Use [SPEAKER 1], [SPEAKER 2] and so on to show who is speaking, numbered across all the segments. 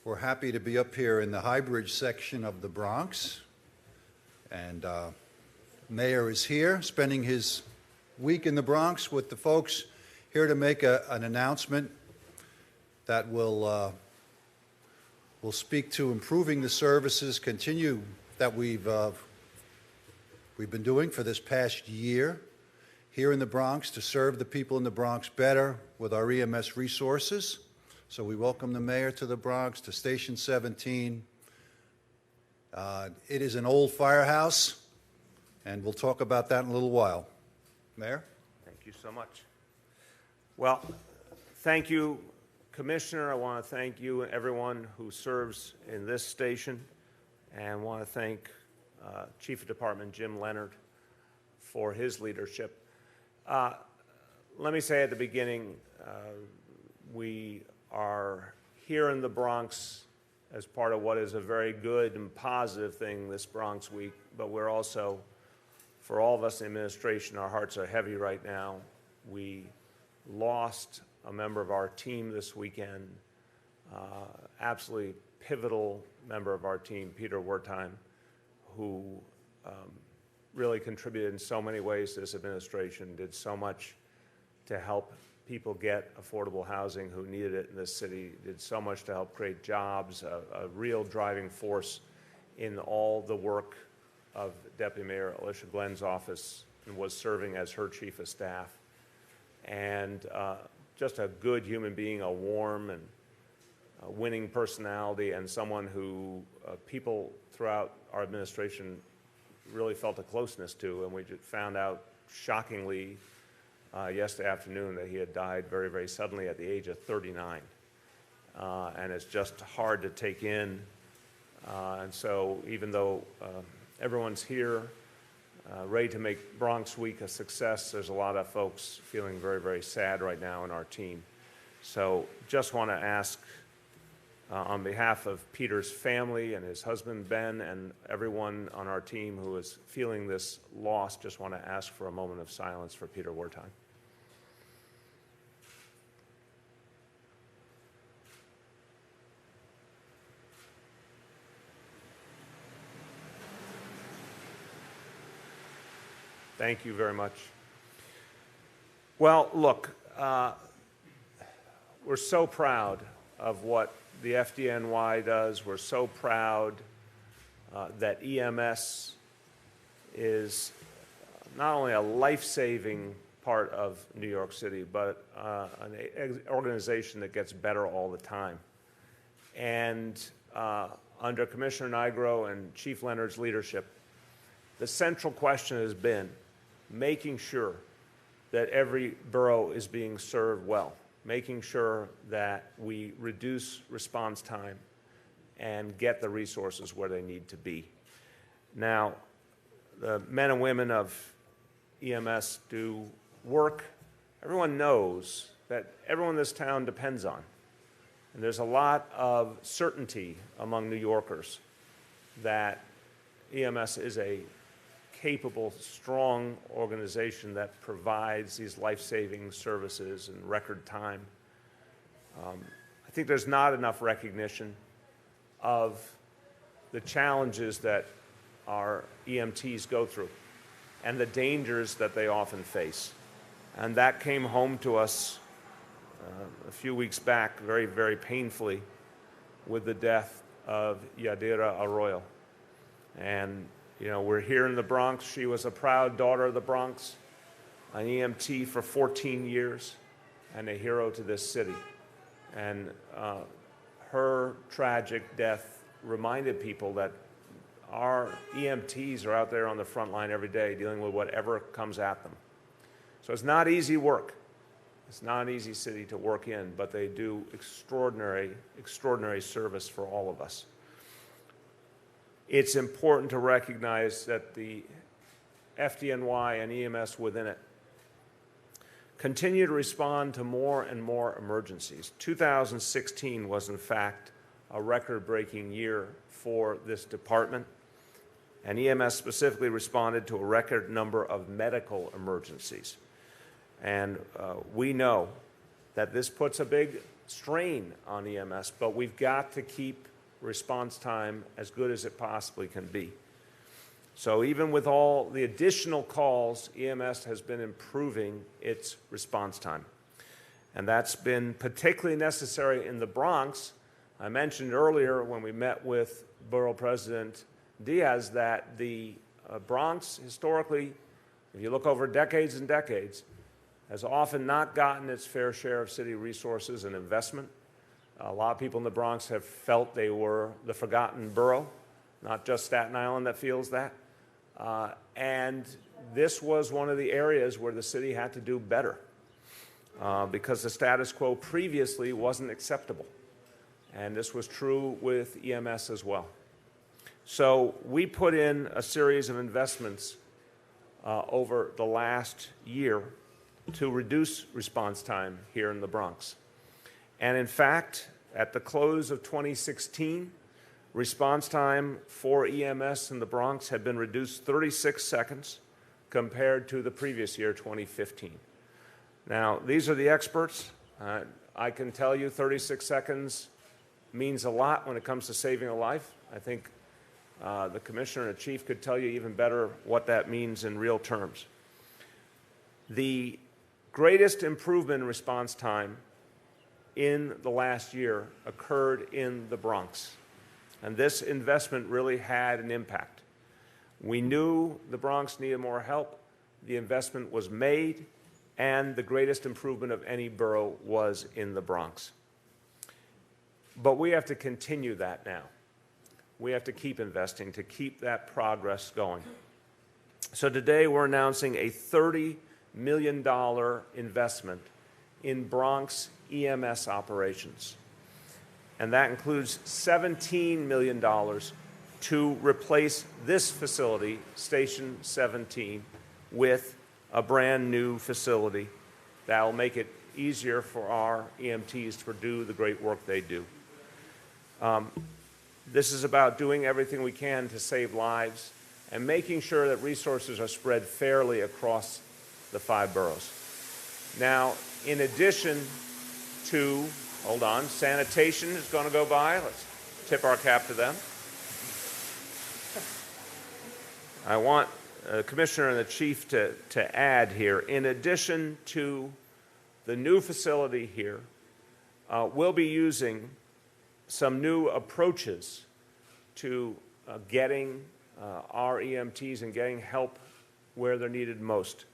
[SPEAKER 1] We're happy to be up here in the Highbridge section of the Bronx, and Mayor is here, spending his week in the Bronx with the folks here to make an announcement that will speak to improving the services that we've been doing for this past year here in the Bronx to serve the people in the Bronx better with our EMS resources. So we welcome the mayor to the Bronx, to Station 17. It is an old firehouse, and we'll talk about that in a little while. Mayor?
[SPEAKER 2] Thank you so much. Well, thank you, Commissioner. I want to thank you and everyone who serves in this station, and want to thank Chief of Department Jim Leonard for his leadership. Let me say at the beginning, we are here in the Bronx as part of what is a very good and positive thing this Bronx week, but we're also, for all of us in administration, our hearts are heavy right now. We lost a member of our team this weekend, absolutely pivotal member of our team, Peter Wertheim, who really contributed in so many ways to this administration, did so much to help people get affordable housing who needed it in this city, did so much to help create jobs, a real driving force in all the work of Deputy Mayor Alicia Glenn's office, and was serving as her chief of staff. And just a good human being, a warm and winning personality, and someone who people throughout our administration really felt a closeness to. And we just found out shockingly yesterday afternoon that he had died very, very suddenly at the age of 39. And it's just hard to take in. And so even though everyone's here ready to make Bronx Week a success, there's a lot of folks feeling very, very sad right now in our team. So just want to ask on behalf of Peter's family and his husband Ben and everyone on our team who is feeling this loss, just want to ask for a moment of silence for Peter Wertheim. Thank you very much. Well, look, we're so proud of what the FDNY does. We're so proud that EMS is not only a life-saving part of New York City, but an organization that gets better all the time. And under Commissioner Nigro and Chief Leonard's leadership, the central question has been making sure that every borough is being served well, making sure that we reduce response time and get the resources where they need to be. Now, the men and women of EMS do work everyone knows that everyone in this town depends on. And there's a lot of certainty among New Yorkers that EMS is a capable, strong organization that provides these life-saving services in record time. I think there's not enough recognition of the challenges that our EMTs go through and the dangers that they often face. And that came home to us a few weeks back very, very painfully with the death of Yadira Arroyo. And you know, we're here in the Bronx. She was a proud daughter of the Bronx, an EMT for 14 years, and a hero to this city. And her tragic death reminded people that our EMTs are out there on the front line every day dealing with whatever comes at them. So it's not easy work. It's not an easy city to work in, but they do extraordinary, extraordinary service for all of us. It's important to recognize that the FDNY and EMS within it continue to respond to more and more emergencies. 2016 was, in fact, a record-breaking year for this department, and EMS specifically responded to a record number of medical emergencies. And we know that this puts a big strain on EMS, but we've got to keep response time as good as it possibly can be. So even with all the additional calls, EMS has been improving its response time. And that's been particularly necessary in the Bronx. I mentioned earlier when we met with Borough President Diaz that the Bronx historically, if you look over decades and decades, has often not gotten its fair share of city resources and investment. A lot of people in the Bronx have felt they were the forgotten borough, not just Staten Island that feels that. And this was one of the areas where the city had to do better because the status quo previously wasn't acceptable. And this was true with EMS as well. So we put in a series of investments over the last year to reduce response time here in the Bronx. And in fact, at the close of 2016, response time for EMS in the Bronx had been reduced 36 seconds compared to the previous year, 2015. Now, these are the experts. I can tell you 36 seconds means a lot when it comes to saving a life. I think the commissioner and the chief could tell you even better what that means in real terms. The greatest improvement in response time in the last year occurred in the Bronx. And this investment really had an impact. We knew the Bronx needed more help. The investment was made, and the greatest improvement of any borough was in the Bronx. But we have to continue that now. We have to keep investing to keep that progress going. So today we're announcing a $30 million investment in Bronx EMS Operations. And that includes $17 million to replace this facility, Station 17, with a brand new facility that will make it easier for our EMTs to do the great work they do. This is about doing everything we can to save lives and making sure that resources are spread fairly across the 5 boroughs. Now, in addition to, hold on, sanitation is going to go by. Let's tip our cap to them. I want the commissioner and the chief to add here, in addition to the new facility here, we'll be using some new approaches to getting our EMTs and getting help where they're needed most.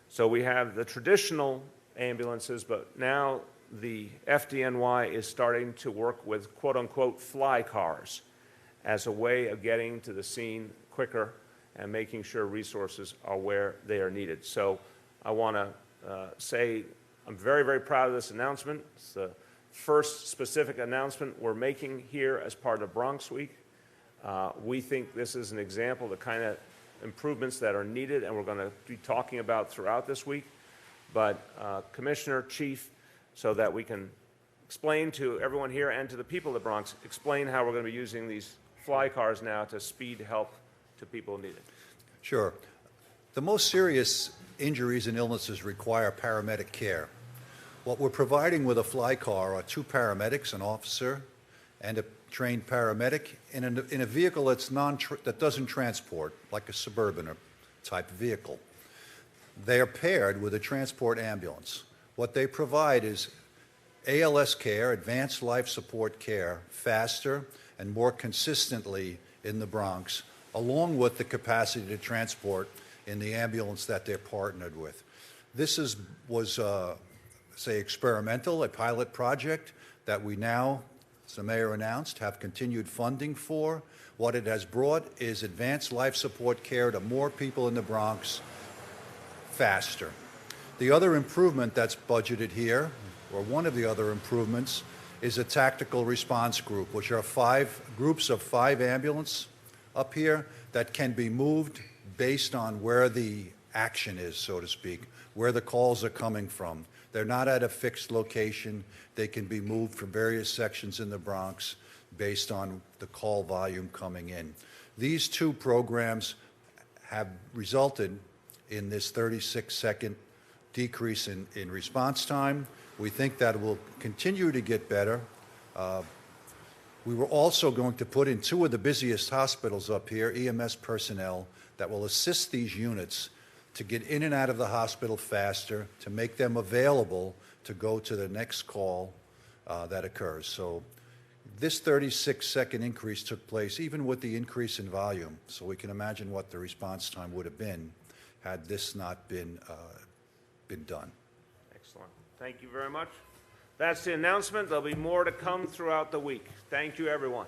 [SPEAKER 2] So we have the traditional ambulances, but now the FDNY is starting to work with quote-unquote fly cars as a way of getting to the scene quicker and making sure resources are where they are needed. So I want to say I'm very, very proud of this announcement. It's the first specific announcement we're making here as part of Bronx Week. We think this is an example of the kind of improvements that are needed and we're going to be talking about throughout this week. But Commissioner, Chief, so that we can explain to everyone here and to the people of the Bronx, explain how we're going to be using these fly cars now to speed help to people needed.
[SPEAKER 1] Sure. The most serious injuries and illnesses require paramedic care. What we're providing with a fly car are 2 paramedics, an officer and a trained paramedic, in a vehicle that doesn't transport, like a Suburban type vehicle. They are paired with a transport ambulance. What they provide is ALS care, advanced life support care, faster and more consistently in the Bronx, along with the capacity to transport in the ambulance that they're partnered with. This was experimental, a pilot project that we now, as the mayor announced, have continued funding for. What it has brought is advanced life support care to more people in the Bronx faster. The other improvement that's budgeted here, or one of the other improvements, is a tactical response group, which are 5 groups of 5 ambulances up here that can be moved based on where the action is, so to speak, where the calls are coming from. They're not at a fixed location. They can be moved from various sections in the Bronx based on the call volume coming in. These 2 programs have resulted in this 36-second decrease in response time. We think that will continue to get better. We were also going to put in 2 of the busiest hospitals up here, EMS personnel, that will assist these units to get in and out of the hospital faster, to make them available to go to the next call that occurs. So this 36-second increase took place even with the increase in volume. So we can imagine what the response time would have been had this not been done.
[SPEAKER 2] Excellent. Thank you very much. That's the announcement. There'll be more to come throughout the week. Thank you, everyone.